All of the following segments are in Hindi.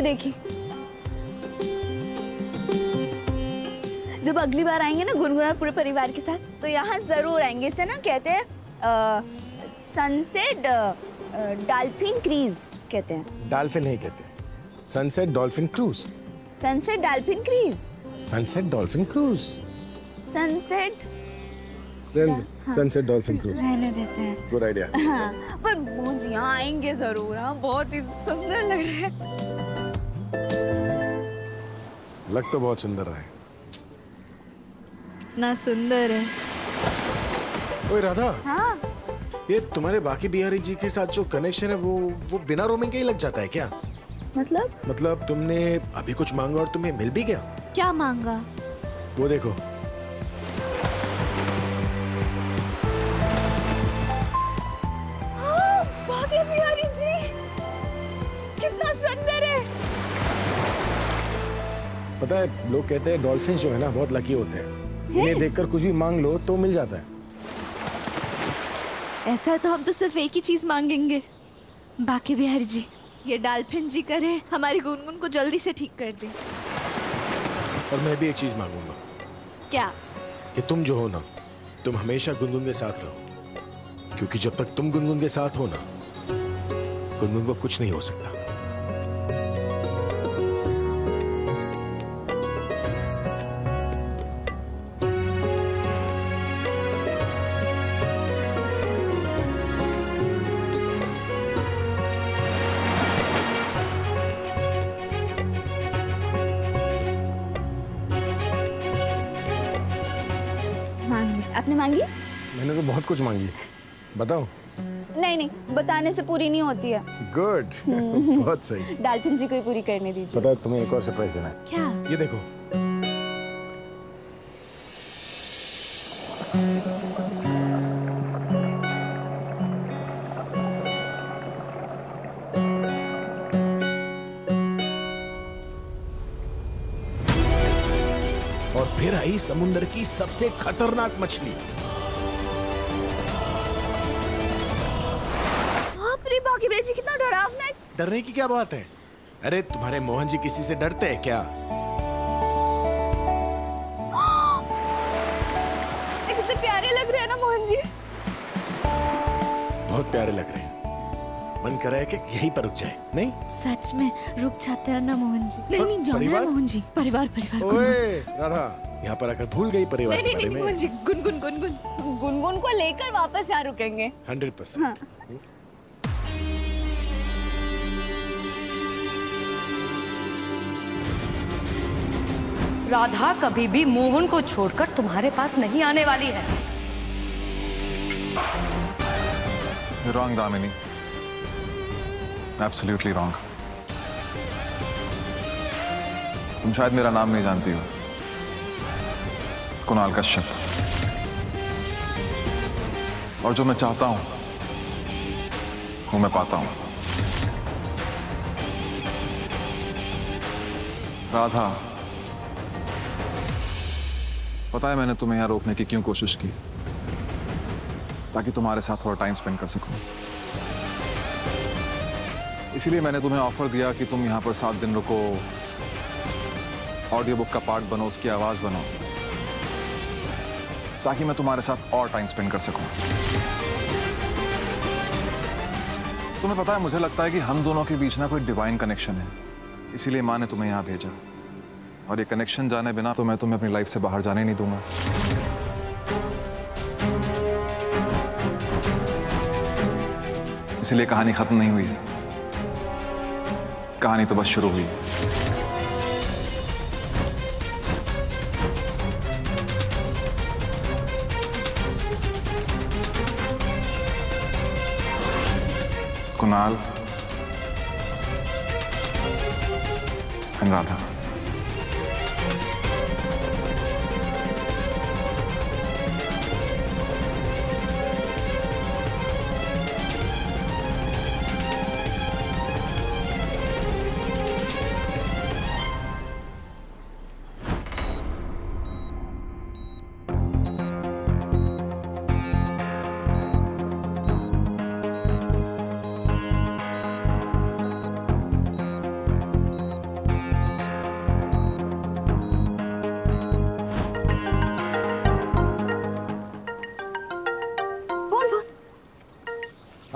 देखी। जब अगली बार आएंगे ना गुनगुना पूरे परिवार के साथ, तो यहाँ जरूर आएंगे। इसे ना कहते हैं सनसेट डॉल्फिन क्रूज कहते हैं। डॉल्फिन नहीं कहते, sunset dolphin cruise. Sunset dolphin cruise. Sunset dolphin cruise. Sunset sunset dolphin cruise रहने देते हैं। Good idea. हाँ, पर मोज यहाँ आएंगे जरूर। हाँ, बहुत ही सुंदर लग रहा है। लग तो बहुत सुंदर रहा है। ना सुंदर है। ओए राधा। हाँ? ये तुम्हारे बाकी बिहारी जी के साथ जो कनेक्शन है वो बिना रोमिंग के ही लग जाता है क्या? मतलब तुमने अभी कुछ मांगा और तुम्हें मिल भी गया? क्या मांगा? वो देखो। हाँ, बाकी बिहारी जी कितना सुंदर है। पता है, लोग कहते हैं डॉल्फिन जो है ना बहुत लकी होते हैं। इन्हें देखकर कुछ भी मांग लो तो मिल जाता है। ऐसा तो हम तो सिर्फ एक ही चीज मांगेंगे, बाकी बिहारी जी ये डॉल्फिन जी करे हमारी गुनगुन को जल्दी से ठीक कर दे। और मैं भी एक चीज मांगूंगा। क्या? कि तुम जो हो ना, तुम हमेशा गुनगुन के साथ रहो, क्योंकि जब तक तुम गुनगुन के साथ हो ना, गुनगुन को कुछ नहीं हो सकता। आपने मांगी? मैंने तो बहुत कुछ मांगी। बताओ। नहीं, बताने से पूरी नहीं होती है। गुड। बहुत सही। डॉल्फिन जी को ही पूरी करने दीजिए। पता है, तुम्हें एक और सरप्राइज देना है। क्या? ये देखो। और फिर आई समुद्र की सबसे खतरनाक मछली। बाकी बिहारी जी कितना डरावना है। डरने की क्या बात है? अरे तुम्हारे मोहन जी किसी से डरते हैं क्या? कितने प्यारे लग रहे हैं ना मोहन जी। बहुत प्यारे लग रहे हैं। मन कर रहा है कि यहीं पर रुक जाए। नहीं? सच में रुक जाते हैं ना मोहन जी। नहीं जाना है मोहन जी। परिवार। ओए राधा, यहाँ पर आकर भूल गई परिवार के बारे में। मोहन जी, गुनगुन को लेकर वापस यहाँ रुकेंगे। 100%। हाँ। राधा कभी भी मोहन को छोड़कर तुम्हारे पास नहीं आने वाली है। Wrong, दामिनी। Absolutely wrong। तुम शायद मेरा नाम नहीं जानती हो। कुणाल कश्यप। और जो मैं चाहता हूं वो मैं पाता हूं। राधा, पता है मैंने तुम्हें यहां रोकने की क्यों कोशिश की? ताकि तुम्हारे साथ थोड़ा टाइम स्पेंड कर सकूं। इसीलिए मैंने तुम्हें ऑफर दिया कि तुम यहां पर 7 दिन रुको, ऑडियो बुक का पार्ट बनो, उसकी आवाज बनो, ताकि मैं तुम्हारे साथ और टाइम स्पेंड कर सकूं। तुम्हें पता है, मुझे लगता है कि हम दोनों के बीच ना कोई डिवाइन कनेक्शन है। इसीलिए माँ ने तुम्हें यहां भेजा। और ये कनेक्शन जाने बिना तो मैं तुम्हें अपनी लाइफ से बाहर जाने नहीं दूंगा। इसलिए कहानी खत्म नहीं हुई है, कहानी तो बस शुरू हुई है। कुणाल, राधा,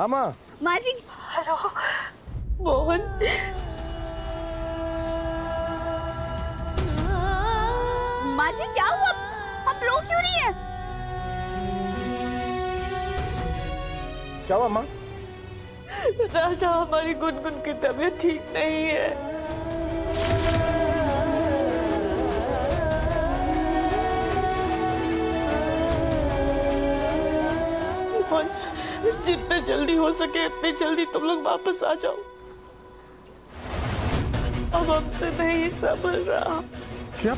हाँ माँ। माँ जी। मोहन, माँ जी क्या हुआ? आप रो क्यों नहीं है? क्या हुआ माँ? राधा, हमारी गुनगुन की तबीयत ठीक नहीं है। मोहन, जितने जल्दी हो सके इतनी जल्दी तुम लोग वापस आ जाओ। अब हमसे नहीं संभल रहा। क्या?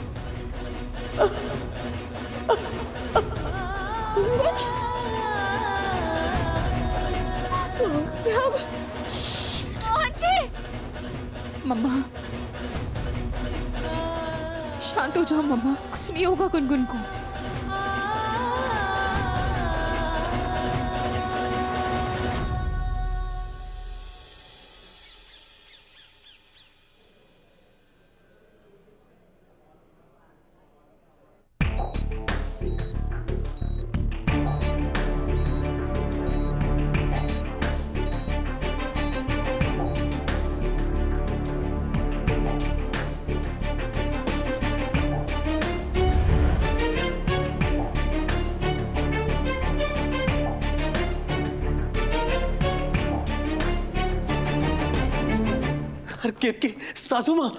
क्या हुआ? मोहन जी। मम्मा शांत हो जाओ मम्मा, कुछ नहीं होगा गुनगुन को। की सासू माँ,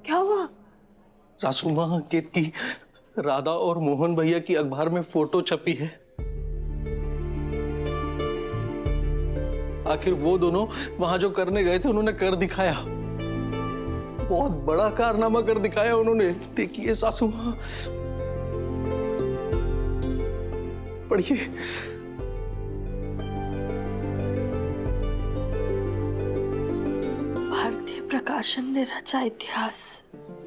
क्या हुआ? सासू माँ, केत की राधा और मोहन भैया की अखबार में फोटो छपी है। आखिर वो दोनों वहां जो करने गए थे उन्होंने कर दिखाया, बहुत बड़ा कारनामा कर दिखाया उन्होंने। देखिए सासू माँ, पढ़िए। भारतीय प्रकाशन ने रचा इतिहास।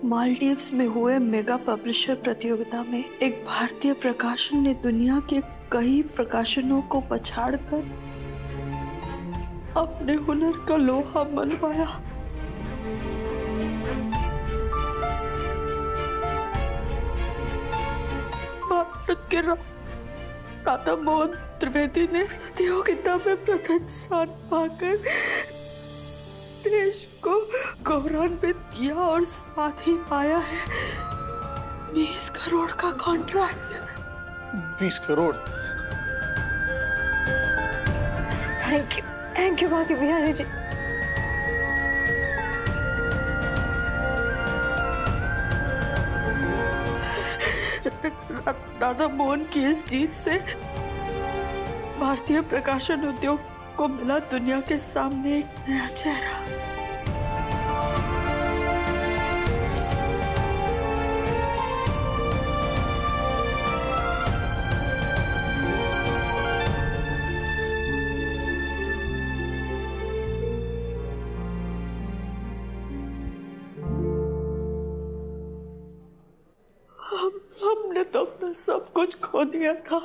मालदीव्स में हुए मेगा पब्लिशर प्रतियोगिता में एक भारतीय प्रकाशन ने दुनिया के कई प्रकाशनों को पछाड़कर अपने हुनर का लोहा मनवाया। भारत के राधा मोहन त्रिवेदी ने प्रतियोगिता में प्रथम स्थान पाकर देश को गौरवान्वित किया और साथ ही पाया है 20 करोड़ का कॉन्ट्रैक्ट। 20 करोड़? थैंक यू बाकी बिहारी जी। राधा मोहन की इस जीत से भारतीय प्रकाशन उद्योग को मिला दुनिया के सामने एक नया चेहरा। हमने तो अपना सब कुछ खो दिया था।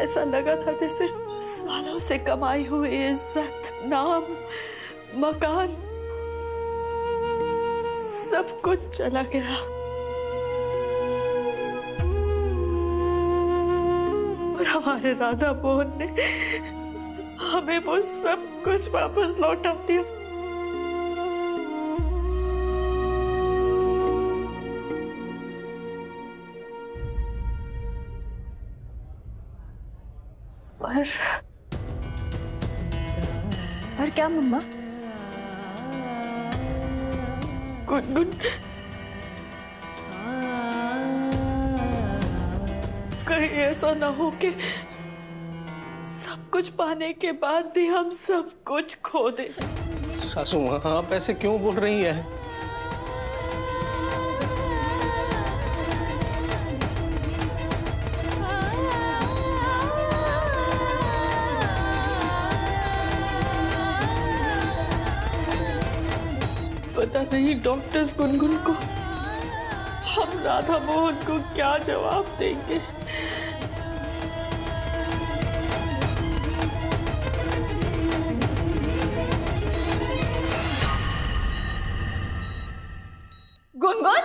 ऐसा लगा था जैसे सालों से कमाई हुई इज्जत, नाम, मकान सब कुछ चला गया। और हमारे राधा मोहन ने हमें वो सब कुछ वापस लौटा दिया। और क्या मम्मा? गुनगुन, कहीं ऐसा ना हो कि सब कुछ पाने के बाद भी हम सब कुछ खो दें। सासू माँ, आप ऐसे क्यों बोल रही हैं? पता नहीं डॉक्टर्स गुनगुन को, हम राधा मोहन को क्या जवाब देंगे। गुनगुन,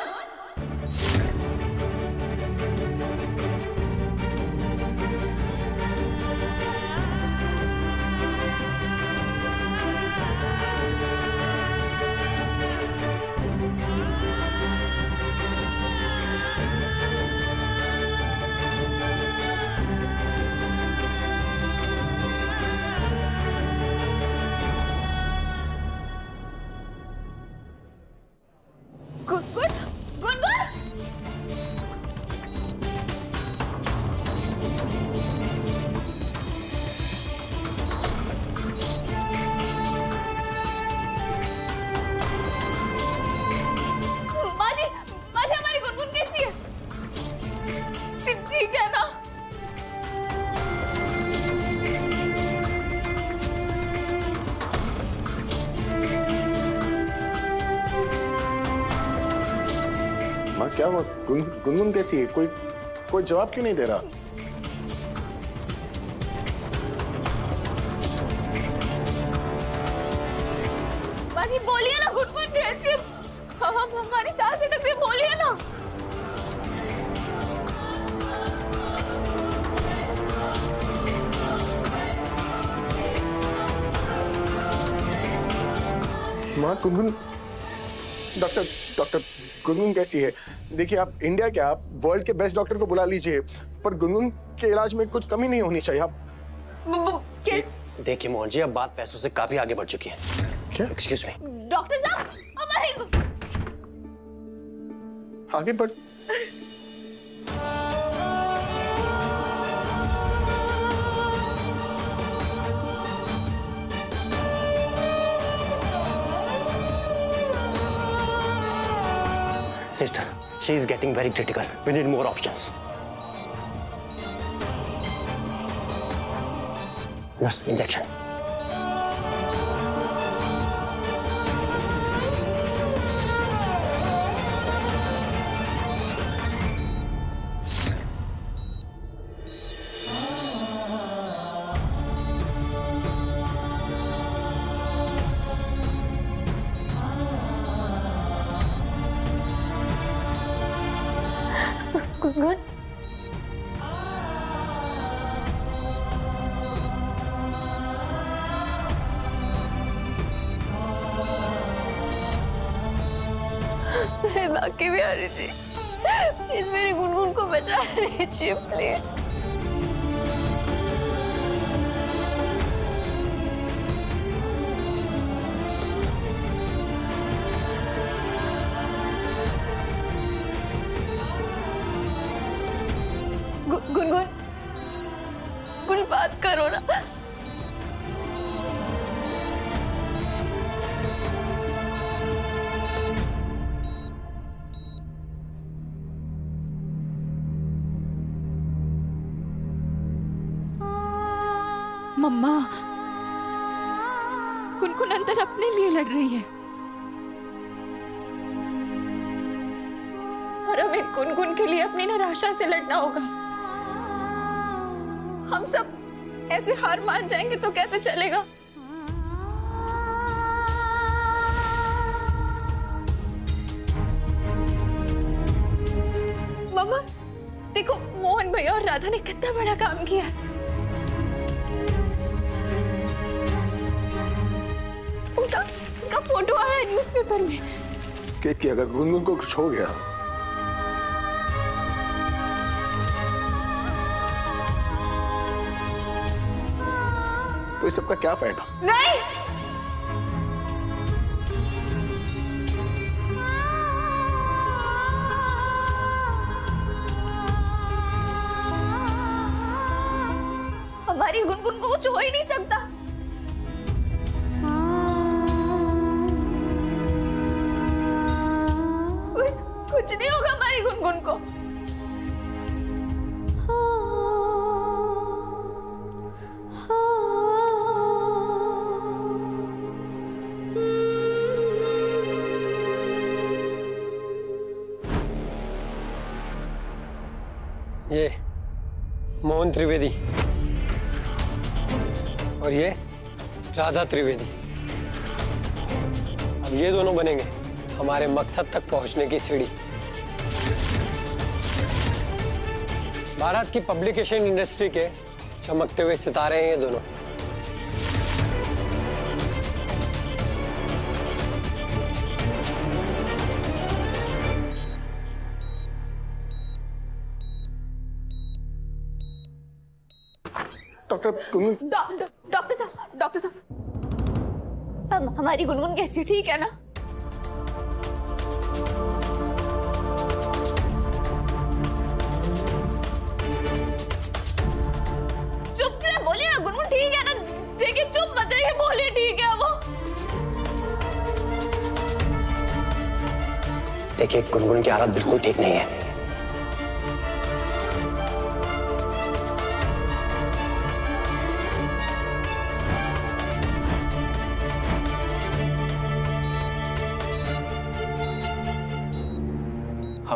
क्या हुआ? गुनगुन कैसी है? कोई जवाब क्यों नहीं दे रहा? बाजी बोलिए ना, गुनगुन कैसी है? हम हमारी सांस अटक रही है, बोलिए ना। माँ, गुनगुन, डॉक्टर गुनगुन कैसी है? देखिए, आप इंडिया क्या, आप वर्ल्ड के बेस्ट डॉक्टर को बुला लीजिए, पर गुनगुन के इलाज में कुछ कमी नहीं होनी चाहिए। आप देखिए मोहन जी, अब बात पैसों से काफी आगे बढ़ चुकी है। क्या? Excuse me. डॉक्टर साहब, हमारी आगे बढ़। Sister, she is getting very critical. We need more options. Nurse, injection. Gungun, बाकी भी आ रही थी। प्लीज मेरी गुनगुन को बचा लीजिए प्लीज। गुनगुन, कुछ बात करो ना। मम्मा, गुनगुन अंदर अपने लिए लड़ रही है और हमें गुनगुन के लिए अपनी निराशा से लड़ना होगा। हम सब ऐसे हार मान जाएंगे तो कैसे चलेगा? मम्मा, देखो मोहन भैया और राधा ने कितना बड़ा काम किया है। उनका फोटो आया न्यूज़पेपर में कि अगर गुनगुन को कुछ हो गया तो इस सबका क्या फायदा? नहीं, हमारी गुनगुन को कुछ हो ही नहीं सकता। कुछ नहीं होगा हमारी गुनगुन को। ये मोहन त्रिवेदी और ये राधा त्रिवेदी। अब ये दोनों बनेंगे हमारे मकसद तक पहुंचने की सीढ़ी। भारत की पब्लिकेशन इंडस्ट्री के चमकते हुए सितारे हैं ये दोनों। डॉक्टर साहब, हमारी गुनगुन कैसी, ठीक है ना? चुप क्यों? बोलिए ना, गुनगुन ठीक है ना? देखिए, चुप मत रहिए, बोलिए ठीक है वो। देखिए, गुनगुन की हालत बिल्कुल ठीक नहीं है।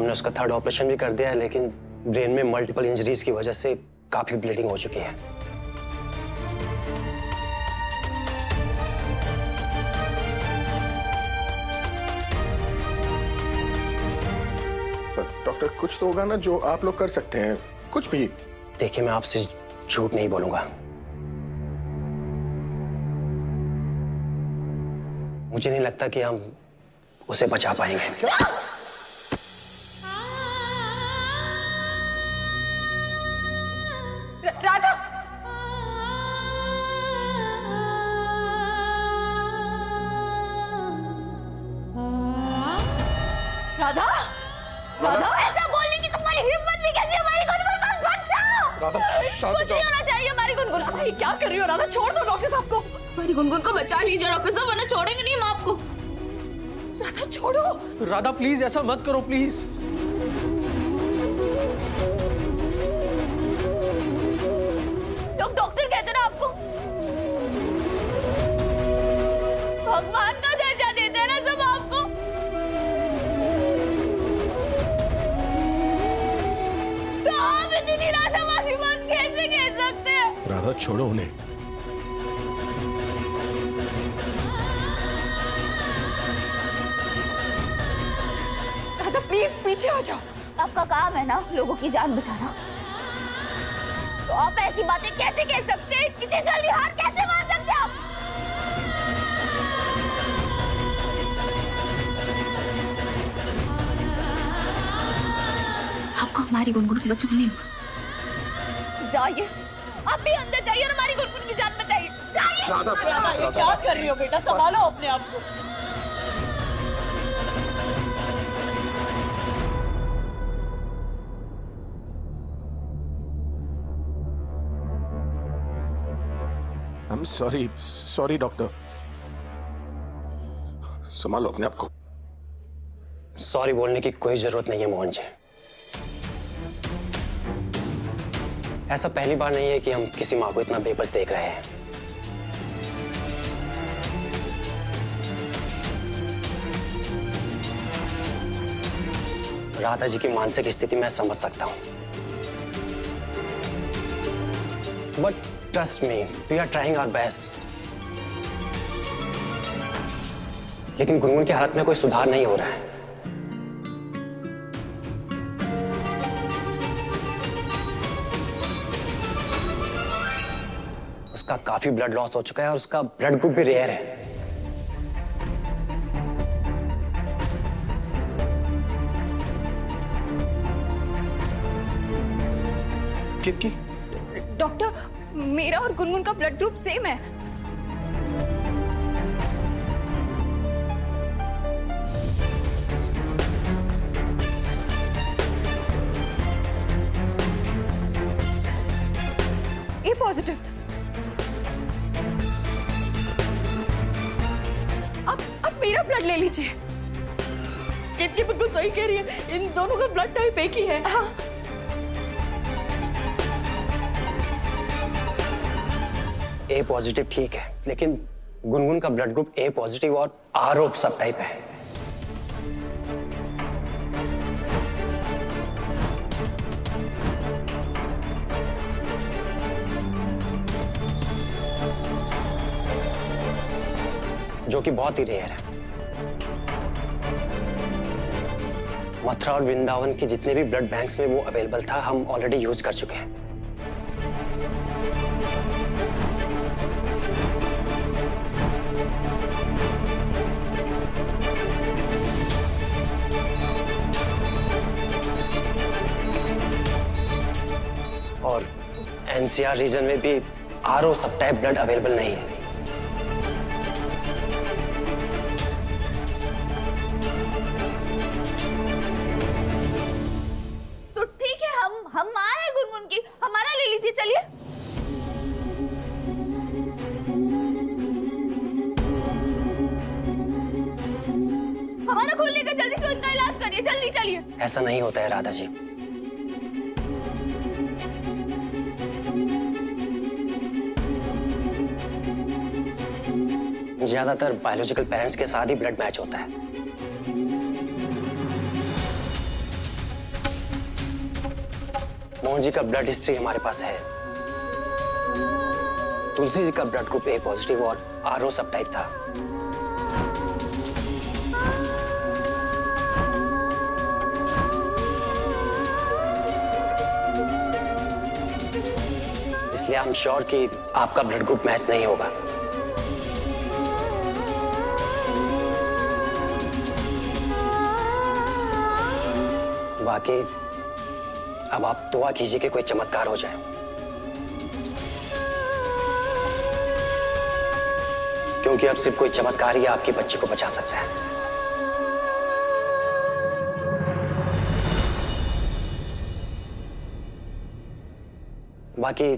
हमने उसका 3rd ऑपरेशन भी कर दिया है, लेकिन ब्रेन में मल्टीपल इंजरीज की वजह से काफी ब्लीडिंग हो चुकी है। डॉक्टर कुछ तो होगा ना जो आप लोग कर सकते हैं, कुछ भी। देखिए, मैं आपसे झूठ नहीं बोलूंगा, मुझे नहीं लगता कि हम उसे बचा पाएंगे। राधा, राधा, राधा, ऐसा बोलने की तुम्हारी हिम्मत भी कैसी? हमारी गुनगुन को बचाओ। राधा शांत हो कुछ जाओ। नहीं होना चाहिए हमारी गुनगुन को। ये क्या कर रही हो राधा? छोड़ दो डॉक्टर साहब को। हमारी गुनगुन को बचा लीजिए डॉक्टर साहब, वरना छोड़ेंगे नहीं हम आपको। राधा छोड़ो। राधा प्लीज ऐसा मत करो प्लीज। डॉक्टर कहते ना आपको भगवान का दर्जा देते हैं ना सब आपको। तो आप इतनी निराशावादी बात कैसे कह सकते हैं? राधा छोड़ो उन्हें। राधा प्लीज पीछे आ जाओ। आपका काम है ना लोगों की जान बचाना, तो आप ऐसी बातें कैसे कह सकते हैं? इतनी जल्दी हार कैसे मान सकते हैं आप? आपको हमारी गुनगुन को बचानी होगा। जाइए, आप भी अंदर जाइए और हमारी गुनगुन की जान बचाइए। जाइए। राधा ये क्या कर रही हो बेटा? संभालो अपने आप को। I'm sorry doctor. संभालो अपने आप को। सॉरी बोलने की कोई जरूरत नहीं है मोहन जी। ऐसा पहली बार नहीं है कि हम किसी माँ को इतना बेबस देख रहे हैं। राधा जी की मानसिक स्थिति मैं समझ सकता हूं, but trust me, we are trying our best. लेकिन गुनगुन की हालत में कोई सुधार नहीं हो रहा है। उसका काफी ब्लड लॉस हो चुका है और उसका ब्लड ग्रुप भी रेयर है। कितकी? डॉक्टर, मेरा और गुनगुन का ब्लड ग्रुप सेम है। ए पॉजिटिव। अब मेरा ब्लड ले लीजिए। किटकी बिल्कुल सही कह रही है, इन दोनों का ब्लड टाइप एक ही है। हाँ। ए पॉजिटिव ठीक है, लेकिन गुनगुन का ब्लड ग्रुप ए पॉजिटिव और आर-ओ सब टाइप है। जो कि बहुत ही रेयर है। मथुरा और वृंदावन के जितने भी ब्लड बैंक्स में वो अवेलेबल था, हम ऑलरेडी यूज कर चुके हैं। और एनसीआर रीजन में भी आर-ओ सब टाइप ब्लड अवेलेबल नहीं है। तो ठीक है, हम आए गुनगुन की, हमारा ले लीजिए। चलिए। हमारा खून लेकर जल्दी से उनका इलाज करिए। जल्दी चलिए। ऐसा नहीं होता है राधा जी। ज्यादातर बायोलॉजिकल पेरेंट्स के साथ ही ब्लड मैच होता है। मोहन जी का ब्लड हिस्ट्री हमारे पास है। तुलसी जी का ब्लड ग्रुप ए पॉजिटिव और आरओ सब टाइप था। इसलिए आई एम श्योर कि आपका ब्लड ग्रुप मैच नहीं होगा। बाकी अब आप दुआ कीजिए कि कोई चमत्कार हो जाए, क्योंकि अब सिर्फ कोई चमत्कार ही आपके बच्चे को बचा सकता है। बाकी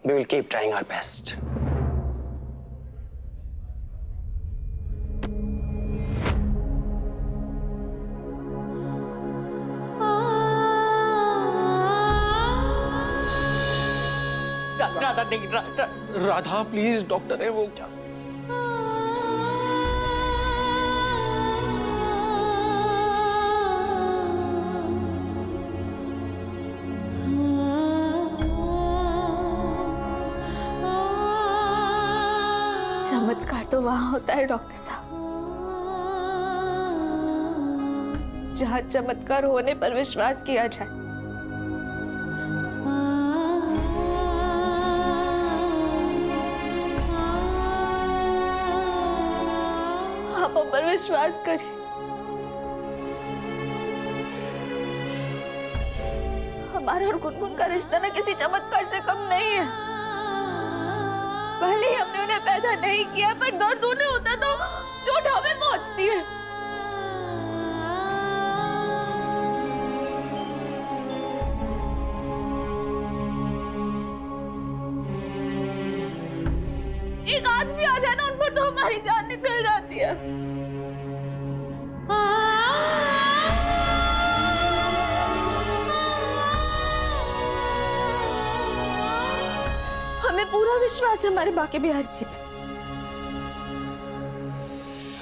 we will keep trying our best. Radha नहीं, राधा प्लीज, डॉक्टर है वो क्या? चमत्कार तो वहां होता है डॉक्टर साहब, जहां चमत्कार होने पर विश्वास किया जाए। आप हम पर विश्वास करें। हमारा और गुनगुन का रिश्ता ना किसी चमत्कार से कम नहीं है। पहले ही हमने उन्हें पैदा नहीं किया, पर दर्द उन्हें होता तो चोट हमें पहुंचती है। एक आज भी आ जाए ना उन पर तो हमारी जान निकल जाती है। हमें पूरा विश्वास है हमारे बाकी बिहार जी पे।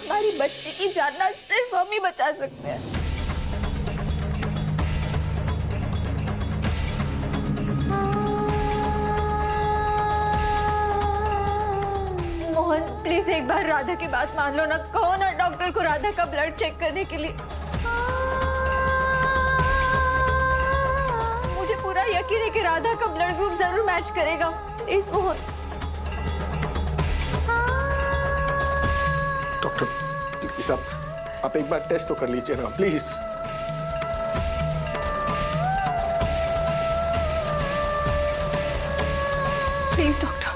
हमारी बच्ची की जान ना सिर्फ हम ही बचा सकते हैं। मोहन प्लीज एक बार राधा की बात मान लो ना। कहो ना डॉक्टर को राधा का ब्लड चेक करने के लिए। मुझे पूरा यकीन है कि राधा का ब्लड ग्रुप जरूर मैच करेगा। प्लीज मोहन। डॉक्टर प्लीज आप एक बार टेस्ट तो कर लीजिए ना प्लीज। Please doctor.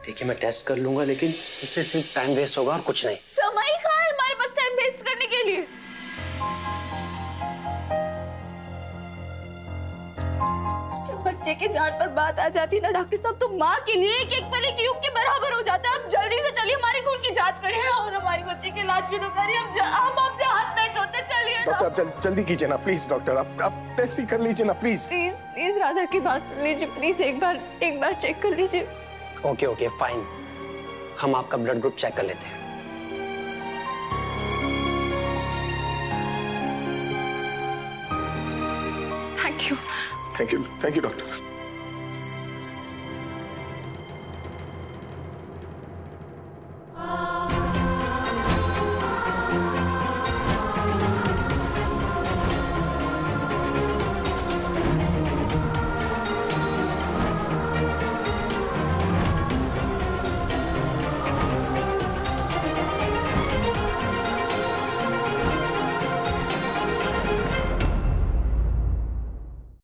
देखिए मैं टेस्ट कर लूंगा, लेकिन इससे सिर्फ टाइम वेस्ट होगा और कुछ नहीं। समय कहाँ है हमारे पास टाइम वेस्ट करने के लिए? जब बच्चे के जान पर बात आ जाती ना डॉक्टर साहब, तो माँ के लिए एक एक पल एक युग के बराबर हो जाता है। आप जल्दी से चलिए, हमारी खून की जांच करिए और हमारी बच्चे की इलाज शुरू करिए। हम आपसे हाथ नहीं जोड़ते, चलिए डॉक्टर आप जल्दी कीजिए ना प्लीज। डॉक्टर आप टेस्ट ही कर लीजिए ना प्लीज। प्लीज प्लीज राधा की बात सुन लीजिए। प्लीज एक बार चेक कर लीजिए। ओके फाइन, हम आपका ब्लड ग्रुप चेक कर लेते हैं। Thank you doctor.